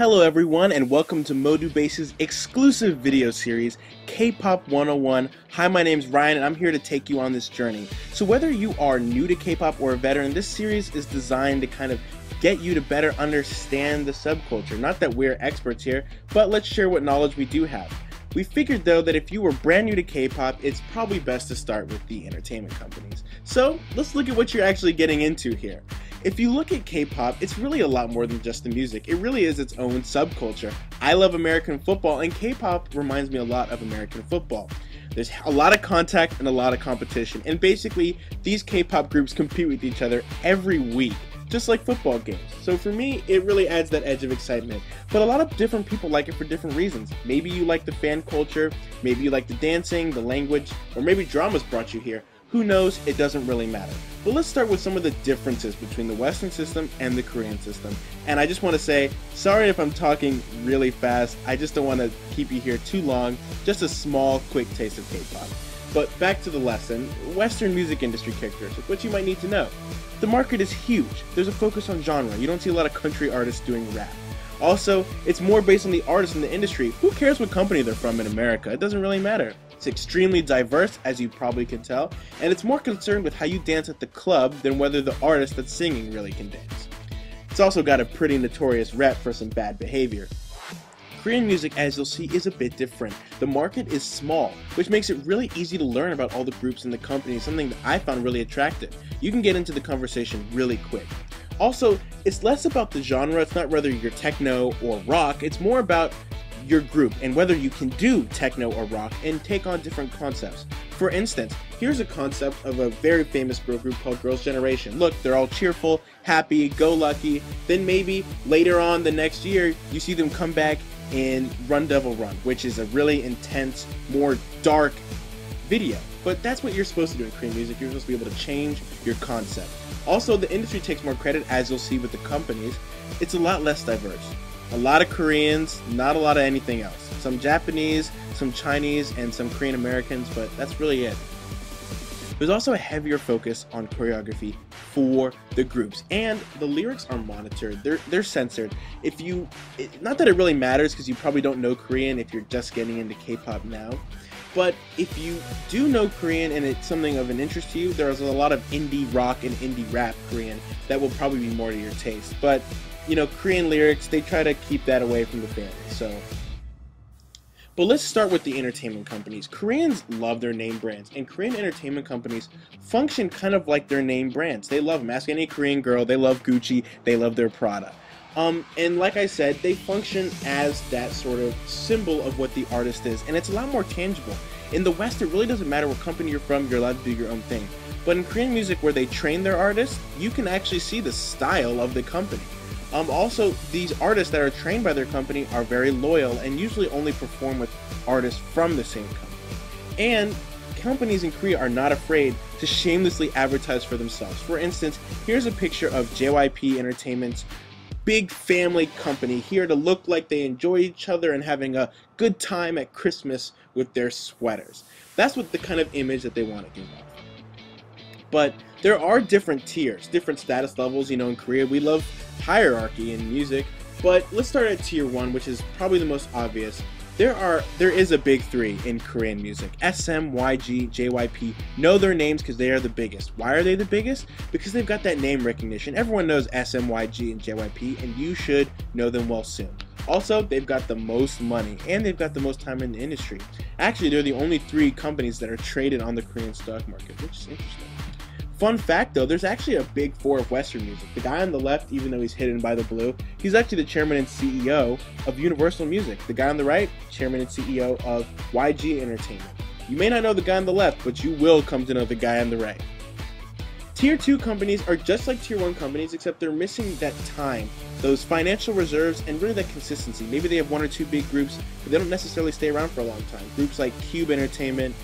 Hello everyone and welcome to ModuBase's exclusive video series, K-Pop 101. Hi, my name's Ryan and I'm here to take you on this journey. So whether you are new to K-Pop or a veteran, this series is designed to kind of get you to better understand the subculture. Not that we're experts here, but let's share what knowledge we do have. We figured though that if you were brand new to K-Pop, it's probably best to start with the entertainment companies. So let's look at what you're actually getting into here. If you look at K-pop, it's really a lot more than just the music. It really is its own subculture. I love American football, and K-pop reminds me a lot of American football. There's a lot of contact and a lot of competition, and basically, these K-pop groups compete with each other every week, just like football games. So for me, it really adds that edge of excitement. But a lot of different people like it for different reasons. Maybe you like the fan culture, maybe you like the dancing, the language, or maybe dramas brought you here. Who knows? It doesn't really matter. But let's start with some of the differences between the Western system and the Korean system. And I just want to say, sorry if I'm talking really fast. I just don't want to keep you here too long. Just a small, quick taste of K-pop. But back to the lesson, Western music industry characteristics, what you might need to know. The market is huge. There's a focus on genre. You don't see a lot of country artists doing rap. Also, it's more based on the artists in the industry. Who cares what company they're from in America? It doesn't really matter. It's extremely diverse, as you probably can tell, and it's more concerned with how you dance at the club than whether the artist that's singing really can dance. It's also got a pretty notorious rep for some bad behavior. Korean music, as you'll see, is a bit different. The market is small, which makes it really easy to learn about all the groups in the company, something that I found really attractive. You can get into the conversation really quick. Also, it's less about the genre. It's not whether you're techno or rock, it's more about your group and whether you can do techno or rock and take on different concepts. For instance, here's a concept of a very famous girl group called Girls' Generation. Look, they're all cheerful, happy, go lucky. Then maybe later on the next year, you see them come back in Run Devil Run, which is a really intense, more dark video. But that's what you're supposed to do in Korean music. You're supposed to be able to change your concept. Also, the industry takes more credit, as you'll see with the companies. It's a lot less diverse. A lot of Koreans, not a lot of anything else. Some Japanese, some Chinese, and some Korean Americans, but that's really it. There's also a heavier focus on choreography for the groups, and the lyrics are monitored. They're censored. Not that it really matters because you probably don't know Korean if you're just getting into K-pop now, but if you do know Korean and it's something of an interest to you, there's a lot of indie rock and indie rap Korean that will probably be more to your taste. But you know, Korean lyrics, they try to keep that away from the family, But let's start with the entertainment companies. Koreans love their name brands, and Korean entertainment companies function kind of like their name brands. They love them. Ask any Korean girl, they love Gucci, they love their Prada. And like I said, they function as that sort of symbol of what the artist is, and it's a lot more tangible. In the West, it really doesn't matter what company you're from, you're allowed to do your own thing. But in Korean music, where they train their artists, you can actually see the style of the company. Also, these artists that are trained by their company are very loyal and usually only perform with artists from the same company. And companies in Korea are not afraid to shamelessly advertise for themselves. For instance, here's a picture of JYP Entertainment's big family company here to look like they enjoy each other and having a good time at Christmas with their sweaters. That's what the kind of image that they want to give off. But there are different tiers, different status levels. You know, in Korea we love hierarchy in music, but let's start at tier 1, which is probably the most obvious. There is a big 3 in Korean music. SM, YG, JYP know their names because they are the biggest. Why are they the biggest? Because they've got that name recognition. Everyone knows SM, YG, and JYP, and you should know them well soon. Also, they've got the most money, and they've got the most time in the industry. Actually, they're the only 3 companies that are traded on the Korean stock market, which is interesting. Fun fact though, there's actually a big 4 of Western music. The guy on the left, even though he's hidden by the blue, he's actually the chairman and CEO of Universal Music. The guy on the right, chairman and CEO of YG Entertainment. You may not know the guy on the left, but you will come to know the guy on the right. Tier 2 companies are just like Tier 1 companies, except they're missing that time, those financial reserves, and really that consistency. Maybe they have 1 or 2 big groups, but they don't necessarily stay around for a long time. Groups like Cube Entertainment,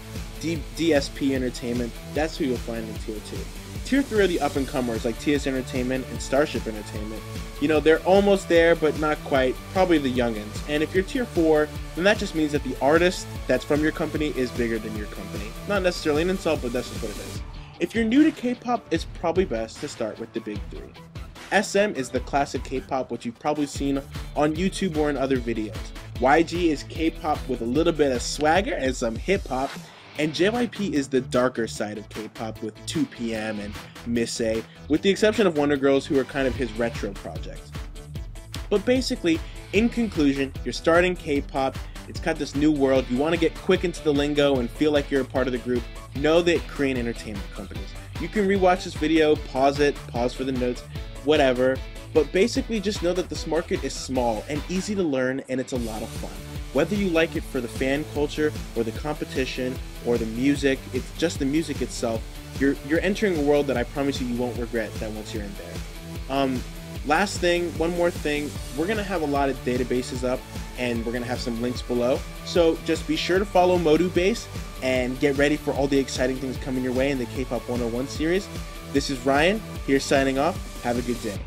DSP Entertainment, that's who you'll find in Tier 2. Tier 3 are the up-and-comers like TS Entertainment and Starship Entertainment. You know, they're almost there, but not quite, probably the youngins. And if you're Tier 4, then that just means that the artist that's from your company is bigger than your company. Not necessarily an insult, but that's just what it is. If you're new to K-pop, it's probably best to start with the big 3. SM is the classic K-pop, which you've probably seen on YouTube or in other videos. YG is K-pop with a little bit of swagger and some hip-hop. And JYP is the darker side of K-pop with 2PM and Miss A, with the exception of Wonder Girls, who are kind of his retro projects. But basically, in conclusion, you're starting K-pop, it's got this new world, you want to get quick into the lingo and feel like you're a part of the group, know that Korean entertainment companies. You can rewatch this video, pause it, pause for the notes, whatever, but basically just know that this market is small and easy to learn, and it's a lot of fun. Whether you like it for the fan culture or the competition or the music, it's just the music itself, you're entering a world that I promise you won't regret that once you're in there. Last thing, one more thing, we're going to have a lot of databases up and we're going to have some links below. So just be sure to follow ModuBase and get ready for all the exciting things coming your way in the K-Pop 101 series. This is Ryan, here signing off. Have a good day.